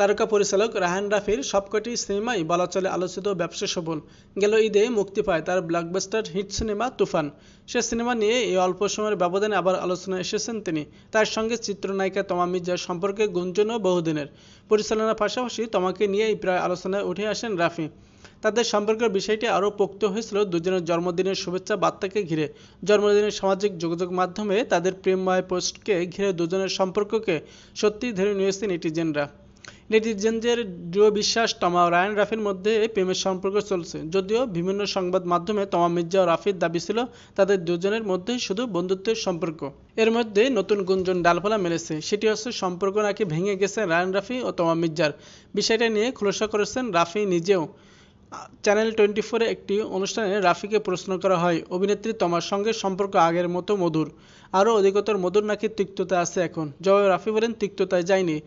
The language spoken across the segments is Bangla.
তারকা পরিচালক রায়হান রাফির সবকটি সিনেমাই বলা চলে আলোচিত ব্যবসা সফল। গেল ঈদে মুক্তি পায় তার ব্লকবাস্টার হিট সিনেমা তুফান। সে সিনেমা নিয়ে এই অল্প সময়ের ব্যবধানে আবার আলোচনায় এসেছেন তিনি। তার সঙ্গে চিত্রনায়িকা তমা মির্জার সম্পর্কে গুঞ্জনও বহুদিনের। পরিচালনার পাশাপাশি তমাকে নিয়েই প্রায় আলোচনায় উঠে আসেন রাফি। তাদের সম্পর্কের বিষয়টি আরও পোক্ত হয়েছিল দুজনের জন্মদিনের শুভেচ্ছা বার্তাকে ঘিরে। জন্মদিনের সামাজিক যোগাযোগ মাধ্যমে তাদের প্রেমময় পোস্টকে ঘিরে দুজনের সম্পর্ককে সত্যিই ধরে নিয়েছে নেটিজেনরা। নেটিজেনদের দৃঢ় বিশ্বাস, তমা ও রায়হান রাফির মধ্যে প্রেমের সম্পর্ক চলছে। যদিও বিভিন্ন সংবাদ মাধ্যমে তমা মির্জা ও রাফির দাবি ছিল তাদের দুজনের মধ্যেই শুধু বন্ধুত্বের সম্পর্ক। এর মধ্যে নতুন গুঞ্জন ডালপালা মেলেছে, সেটি হচ্ছে সম্পর্ক নাকি ভেঙে গেছে রায়হান রাফি ও তমা মির্জার। বিষয়টা নিয়ে খোলাসা করেছেন রাফি নিজেও। চ্যানেল 24-এ একটি অনুষ্ঠানে রাফিকে প্রশ্ন করা হয়, অভিনেত্রী তমার সঙ্গে সম্পর্ক আগের মতো মধুর, আরও অধিকতর মধুর নাকি তিক্ততা আছে এখন? জবাবে রাফি বলেন, তিক্ততায় যায়নি,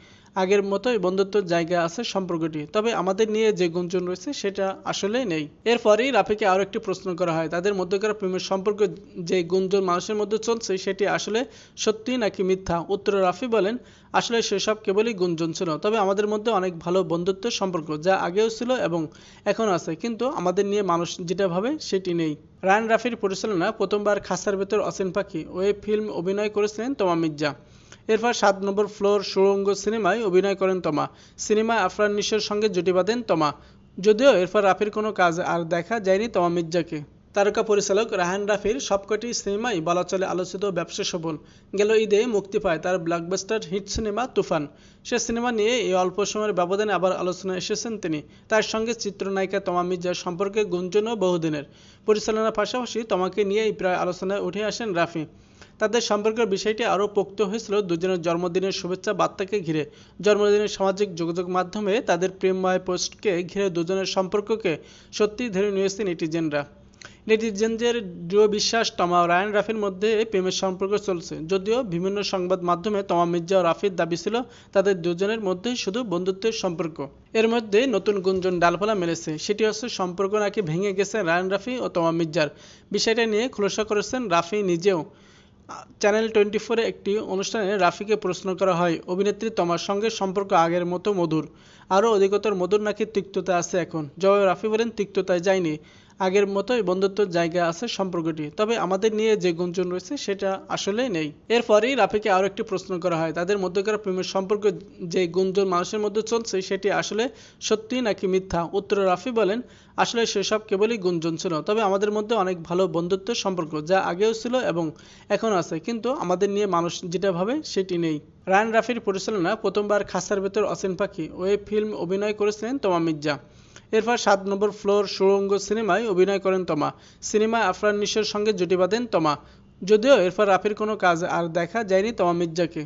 আগের মতোই বন্ধুত্বের জায়গা আছে সম্পর্কটি, তবে আমাদের নিয়ে যে গুঞ্জন রয়েছে সেটা আসলে নেই। এরপরেই রাফিকে আরও একটি প্রশ্ন করা হয়, তাদের মধ্যকার প্রেমের সম্পর্ক যে গুঞ্জন মানুষের মধ্যে চলছে সেটি আসলে সত্যি নাকি মিথ্যা? উত্তরে রাফি বলেন, আসলে সেসব কেবলই গুঞ্জন ছিল, তবে আমাদের মধ্যে অনেক ভালো বন্ধুত্বের সম্পর্ক, যা আগেও ছিল এবং এখন আছে, কিন্তু আমাদের নিয়ে মানুষ যেটা ভাবে সেটি নেই। রায়হান রাফির পরিচালনা প্রথমবার খাঁচার ভেতর অচেন পাখি ওয়েব ফিল্ম অভিনয় করেছিলেন তমা মির্জা। এরপর 7 নম্বর ফ্লোর সুড়ঙ্গ সিনেমায় অভিনয় করেন তমা। সিনেমায় আফরান নিশোর সঙ্গে জুটি বাঁধেন তমা। যদিও এরপর রাফির কোনো কাজ আর দেখা যায়নি তমা মির্জাকে। তারকা পরিচালক রায়হান রাফির সবকটি সিনেমাই বলা চলে আলোচিত ব্যবসা সফল। গেল ঈদে মুক্তি পায় তার ব্লকবাস্টার হিট সিনেমা তুফান। সে সিনেমা নিয়ে এই অল্প সময়ের ব্যবধানে আবার আলোচনায় এসেছেন তিনি। তার সঙ্গে চিত্রনায়িকা তমা মির্জার সম্পর্কে গুঞ্জনও বহুদিনের। পরিচালনার পাশাপাশি তমাকে নিয়েই প্রায় আলোচনায় উঠে আসেন রাফি। তাদের সম্পর্কের বিষয়টি আরও পোক্ত হয়েছিল দুজনের জন্মদিনের শুভেচ্ছা বার্তাকে ঘিরে। জন্মদিনের সামাজিক যোগাযোগ মাধ্যমে তাদের প্রেমময় পোস্টকে ঘিরে দুজনের সম্পর্ককে সত্যিই ধরে নিয়েছে নেটিজেনরা। নেটিজেনদের দৃঢ় বিশ্বাস, তমা ও রায়হান রাফির মধ্যে প্রেমের সম্পর্ক চলছে। যদিও বিভিন্ন সংবাদ মাধ্যমে তমা মির্জা ও রাফির দাবি ছিল তাদের দুজনের মধ্যেই শুধু বন্ধুত্বের সম্পর্ক। এর মধ্যে নতুন গুঞ্জন ডালপালা মেলেছে, সেটি হচ্ছে সম্পর্ক নাকি ভেঙে গেছে রায়হান রাফি ও তমা মির্জার। বিষয়টা নিয়ে খোলাসা করেছেন রাফি নিজেও। চ্যানেল 24-এ একটি অনুষ্ঠানে রাফিকে প্রশ্ন করা হয়, অভিনেত্রী তমার সঙ্গে সম্পর্ক আগের মতো মধুর, আরও অধিকতর মধুর নাকি তিক্ততা আছে এখন? জবাবে রাফি বলেন, তিক্ততায় যায়নি, আগের মতোই বন্ধুত্বের জায়গা আছে সম্পর্কটি, তবে আমাদের নিয়ে যে গুঞ্জন রয়েছে সেটা আসলে নেই। এরপরেই রাফিকে আরও একটি প্রশ্ন করা হয়, তাদের মধ্যকার প্রেমের সম্পর্ক যে গুঞ্জন মানুষের মধ্যে চলছে সেটি আসলে সত্যি নাকি মিথ্যা? উত্তরে রাফি বলেন, আসলে সেসব কেবলই গুঞ্জন ছিল, তবে আমাদের মধ্যে অনেক ভালো বন্ধুত্বের সম্পর্ক, যা আগেও ছিল এবং এখন আছে, কিন্তু আমাদের নিয়ে মানুষ যেটা ভাবে সেটি নেই। রায়হান রাফির পরিচালনা প্রথমবার খাঁচার ভেতর অচেন পাখি ওয়েব ফিল্ম অভিনয় করেছিলেন তমা মির্জা। এরপর 7 নম্বর ফ্লোর সুড়ঙ্গ সিনেমায় অভিনয় করেন তমা। সিনেমায় আফরান নিশোর সঙ্গে জুটি বাঁধেন তমা। যদিও এরপর রাফির কোনো কাজ আর দেখা যায়নি তমা মির্জাকে।